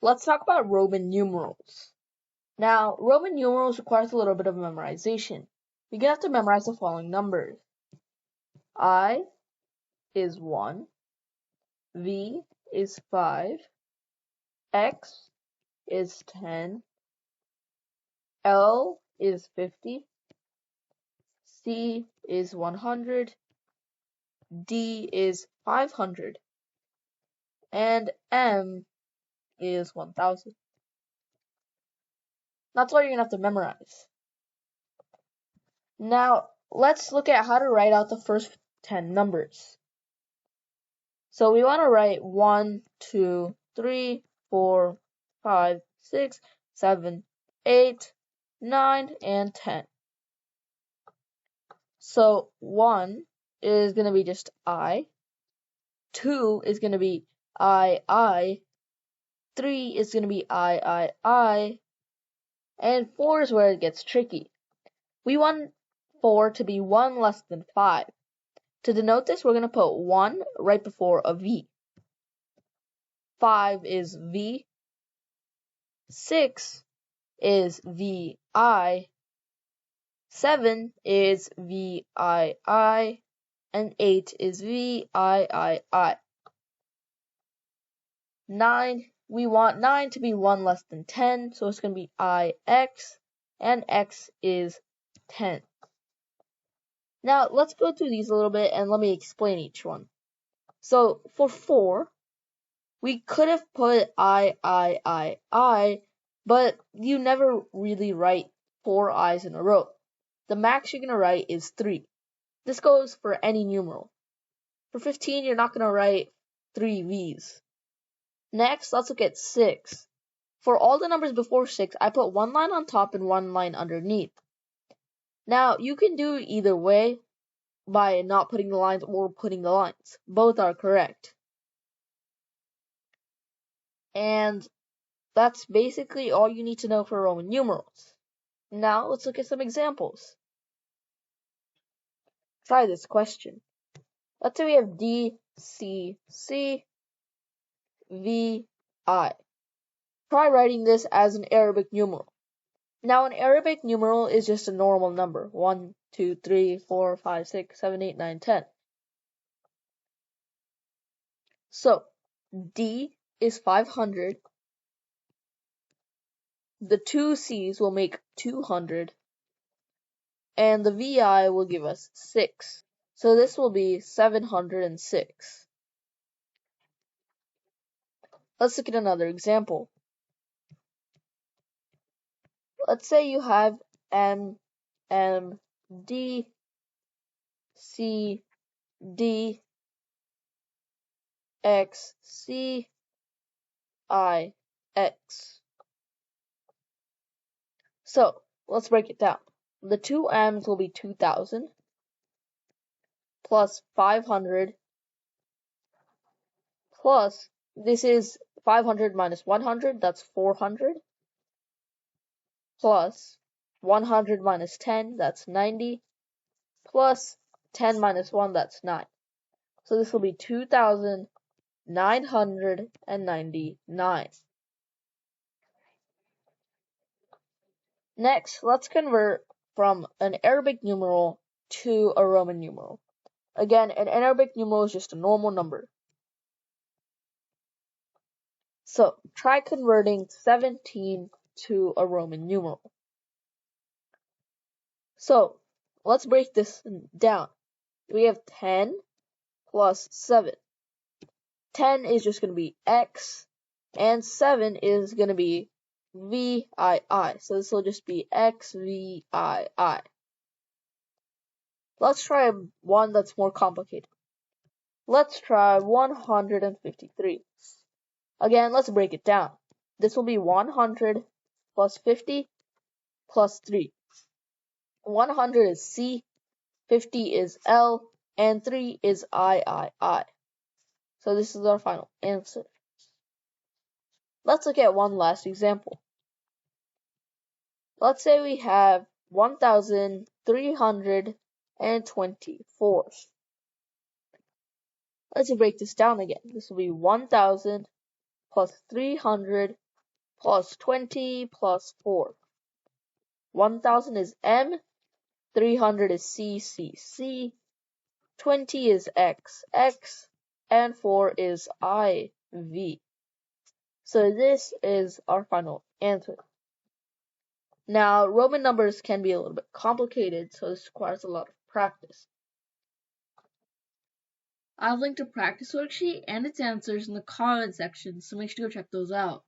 Let's talk about Roman numerals. Now, Roman numerals requires a little bit of memorization. You're gonna have to memorize the following numbers. I is 1, V is 5, X is 10, L is 50, C is 100, D is 500, and M is 1000. That's all you're gonna have to memorize. Now, let's look at how to write out the first 10 numbers. So we want to write 1, 2, 3, 4, 5, 6, 7, 8, 9, and 10. So 1 is going to be just I, 2 is going to be I, 3 is going to be I, and 4 is where it gets tricky. We want 4 to be 1 less than 5. To denote this, we're going to put 1 right before a V. 5 is V, 6 is VI, 7 is VII, and 8 is VIII. 9, we want 9 to be 1 less than 10, so it's going to be IX, and X is 10. Now, let's go through these a little bit, and let me explain each one. So, for 4, we could have put I, but you never really write 4 I's in a row. The max you're going to write is 3. This goes for any numeral. For 15, you're not going to write 3 V's. Next, let's look at 6. For all the numbers before 6, I put one line on top and one line underneath. Now, you can do either way by not putting the lines or putting the lines. Both are correct. And that's basically all you need to know for Roman numerals. Now, let's look at some examples. Try this question. Let's say we have DCCVI. Try writing this as an Arabic numeral. Now, an Arabic numeral is just a normal number. 1, 2, 3, 4, 5, 6, 7, 8, 9, 10. So, D is 500. The two C's will make 200. And the VI will give us 6. So this will be 706. Let's look at another example. Let's say you have MMDCDXCIX. So, let's break it down. The two M's will be 2000 plus 500 plus, this is 500 minus 100, that's 400, plus 100 minus 10, that's 90, plus 10 minus 1, that's 9. So this will be 2,999. Next, let's convert from an Arabic numeral to a Roman numeral. Again, an Arabic numeral is just a normal number. So, try converting 17 to a Roman numeral. So, let's break this down. We have 10 plus 7. 10 is just going to be X, and 7 is going to be VII. So this will just be XVII. Let's try one that's more complicated. Let's try 153. Again, let's break it down. This will be 100 plus 50 plus 3. 100 is C, 50 is L, and 3 is III. So this is our final answer. Let's look at one last example. Let's say we have 1,324. Let's break this down again. This will be 1,000 plus 300 plus 20 plus 4. 1000 is M, 300 is C, 20 is X, and 4 is IV. So this is our final answer. Now, Roman numbers can be a little bit complicated, so this requires a lot of practice. I've linked a practice worksheet and its answers in the comment section, so make sure to go check those out.